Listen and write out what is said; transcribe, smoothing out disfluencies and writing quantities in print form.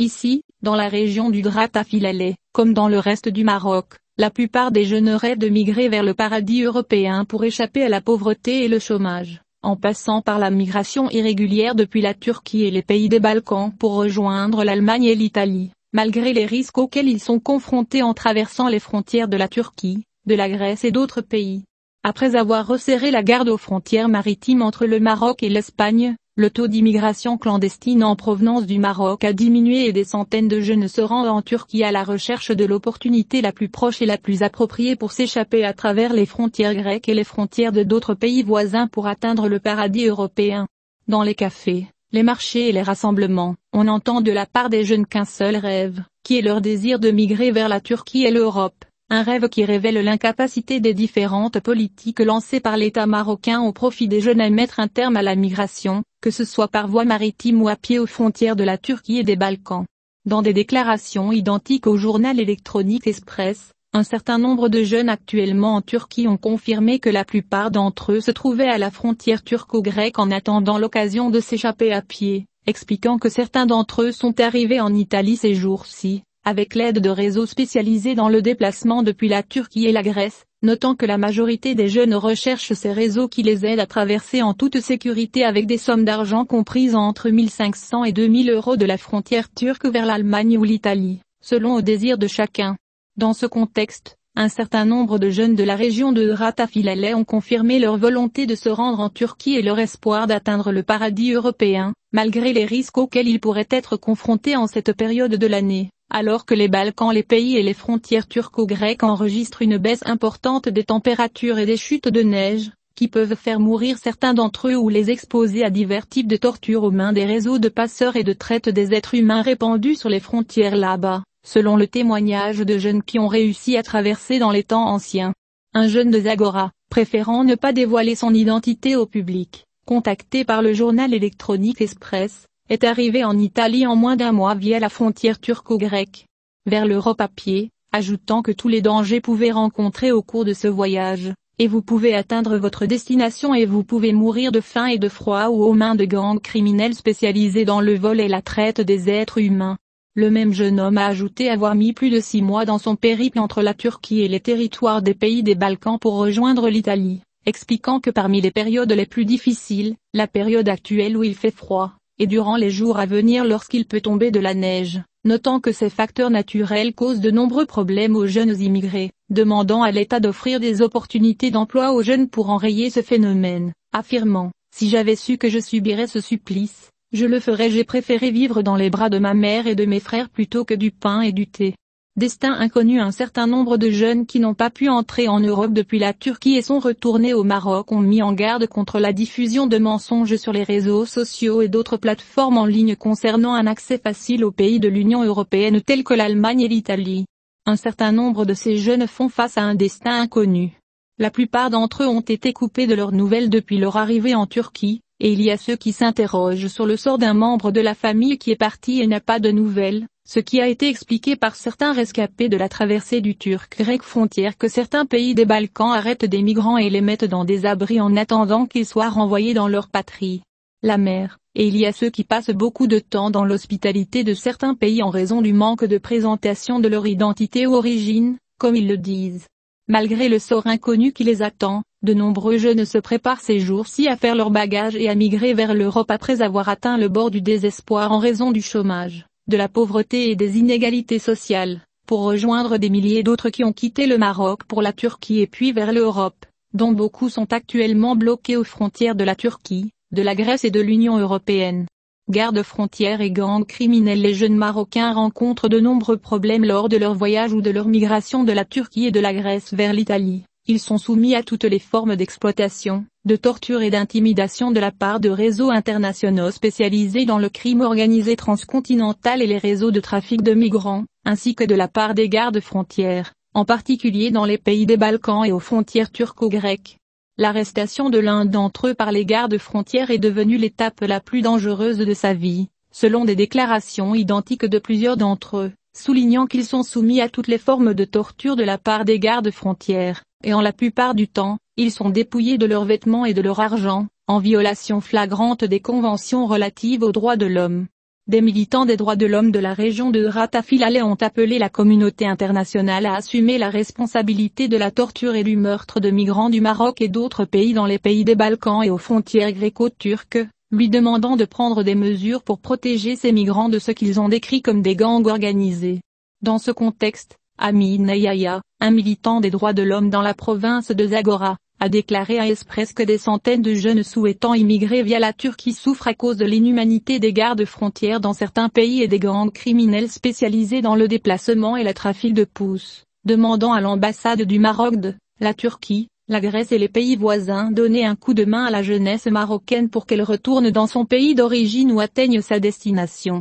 Ici, dans la région du Drata-Philalé, comme dans le reste du Maroc, la plupart des jeunes rêvent de migrer vers le paradis européen pour échapper à la pauvreté et le chômage, en passant par la migration irrégulière depuis la Turquie et les pays des Balkans pour rejoindre l'Allemagne et l'Italie, malgré les risques auxquels ils sont confrontés en traversant les frontières de la Turquie, de la Grèce et d'autres pays. Après avoir resserré la garde aux frontières maritimes entre le Maroc et l'Espagne, le taux d'immigration clandestine en provenance du Maroc a diminué et des centaines de jeunes se rendent en Turquie à la recherche de l'opportunité la plus proche et la plus appropriée pour s'échapper à travers les frontières grecques et les frontières de d'autres pays voisins pour atteindre le paradis européen. Dans les cafés, les marchés et les rassemblements, on entend de la part des jeunes qu'un seul rêve, qui est leur désir de migrer vers la Turquie et l'Europe. Un rêve qui révèle l'incapacité des différentes politiques lancées par l'État marocain au profit des jeunes à mettre un terme à la migration, que ce soit par voie maritime ou à pied aux frontières de la Turquie et des Balkans. Dans des déclarations identiques au journal électronique Express, un certain nombre de jeunes actuellement en Turquie ont confirmé que la plupart d'entre eux se trouvaient à la frontière turco-grecque en attendant l'occasion de s'échapper à pied, expliquant que certains d'entre eux sont arrivés en Italie ces jours-ci, avec l'aide de réseaux spécialisés dans le déplacement depuis la Turquie et la Grèce, notant que la majorité des jeunes recherchent ces réseaux qui les aident à traverser en toute sécurité avec des sommes d'argent comprises entre 1500 et 2000 euros de la frontière turque vers l'Allemagne ou l'Italie, selon le désir de chacun. Dans ce contexte, un certain nombre de jeunes de la région de Drata-Philalé ont confirmé leur volonté de se rendre en Turquie et leur espoir d'atteindre le paradis européen, malgré les risques auxquels ils pourraient être confrontés en cette période de l'année. Alors que les Balkans, les pays et les frontières turco-grecques enregistrent une baisse importante des températures et des chutes de neige, qui peuvent faire mourir certains d'entre eux ou les exposer à divers types de tortures aux mains des réseaux de passeurs et de traite des êtres humains répandus sur les frontières là-bas, selon le témoignage de jeunes qui ont réussi à traverser dans les temps anciens. Un jeune de Zagora, préférant ne pas dévoiler son identité au public, contacté par le journal électronique Express, est arrivé en Italie en moins d'un mois via la frontière turco-grecque, vers l'Europe à pied, ajoutant que tous les dangers pouvaient rencontrer au cours de ce voyage, et vous pouvez atteindre votre destination et vous pouvez mourir de faim et de froid ou aux mains de gangs criminels spécialisés dans le vol et la traite des êtres humains. Le même jeune homme a ajouté avoir mis plus de 6 mois dans son périple entre la Turquie et les territoires des pays des Balkans pour rejoindre l'Italie, expliquant que parmi les périodes les plus difficiles, la période actuelle où il fait froid, et durant les jours à venir lorsqu'il peut tomber de la neige, notant que ces facteurs naturels causent de nombreux problèmes aux jeunes immigrés, demandant à l'État d'offrir des opportunités d'emploi aux jeunes pour enrayer ce phénomène, affirmant « Si j'avais su que je subirais ce supplice, je le ferais, j'ai préféré vivre dans les bras de ma mère et de mes frères plutôt que du pain et du thé ». Destin inconnu. Un certain nombre de jeunes qui n'ont pas pu entrer en Europe depuis la Turquie et sont retournés au Maroc ont mis en garde contre la diffusion de mensonges sur les réseaux sociaux et d'autres plateformes en ligne concernant un accès facile aux pays de l'Union européenne tels que l'Allemagne et l'Italie. Un certain nombre de ces jeunes font face à un destin inconnu. La plupart d'entre eux ont été coupés de leurs nouvelles depuis leur arrivée en Turquie, et il y a ceux qui s'interrogent sur le sort d'un membre de la famille qui est parti et n'a pas de nouvelles. Ce qui a été expliqué par certains rescapés de la traversée du turc-grec frontière que certains pays des Balkans arrêtent des migrants et les mettent dans des abris en attendant qu'ils soient renvoyés dans leur patrie, la mer, et il y a ceux qui passent beaucoup de temps dans l'hospitalité de certains pays en raison du manque de présentation de leur identité ou origine, comme ils le disent. Malgré le sort inconnu qui les attend, de nombreux jeunes se préparent ces jours-ci à faire leur bagage et à migrer vers l'Europe après avoir atteint le bord du désespoir en raison du chômage, de la pauvreté et des inégalités sociales, pour rejoindre des milliers d'autres qui ont quitté le Maroc pour la Turquie et puis vers l'Europe, dont beaucoup sont actuellement bloqués aux frontières de la Turquie, de la Grèce et de l'Union européenne. Gardes-frontières et gangs criminels. Les jeunes Marocains rencontrent de nombreux problèmes lors de leur voyage ou de leur migration de la Turquie et de la Grèce vers l'Italie. Ils sont soumis à toutes les formes d'exploitation, de torture et d'intimidation de la part de réseaux internationaux spécialisés dans le crime organisé transcontinental et les réseaux de trafic de migrants, ainsi que de la part des gardes-frontières, en particulier dans les pays des Balkans et aux frontières turco-grecques. L'arrestation de l'un d'entre eux par les gardes-frontières est devenue l'étape la plus dangereuse de sa vie, selon des déclarations identiques de plusieurs d'entre eux, soulignant qu'ils sont soumis à toutes les formes de torture de la part des gardes-frontières, et en la plupart du temps, ils sont dépouillés de leurs vêtements et de leur argent, en violation flagrante des conventions relatives aux droits de l'homme. des militants des droits de l'homme de la région de Rata Filalé ont appelé la communauté internationale à assumer la responsabilité de la torture et du meurtre de migrants du Maroc et d'autres pays dans les pays des Balkans et aux frontières gréco-turques, lui demandant de prendre des mesures pour protéger ces migrants de ce qu'ils ont décrit comme des gangs organisés. Dans ce contexte, Amin Yahya, un militant des droits de l'homme dans la province de Zagora, a déclaré à Express que des centaines de jeunes souhaitant immigrer via la Turquie souffrent à cause de l'inhumanité des gardes-frontières dans certains pays et des gangs criminels spécialisés dans le déplacement et le trafic de pousses, demandant à l'ambassade du Maroc de la Turquie, la Grèce et les pays voisins donner un coup de main à la jeunesse marocaine pour qu'elle retourne dans son pays d'origine ou atteigne sa destination.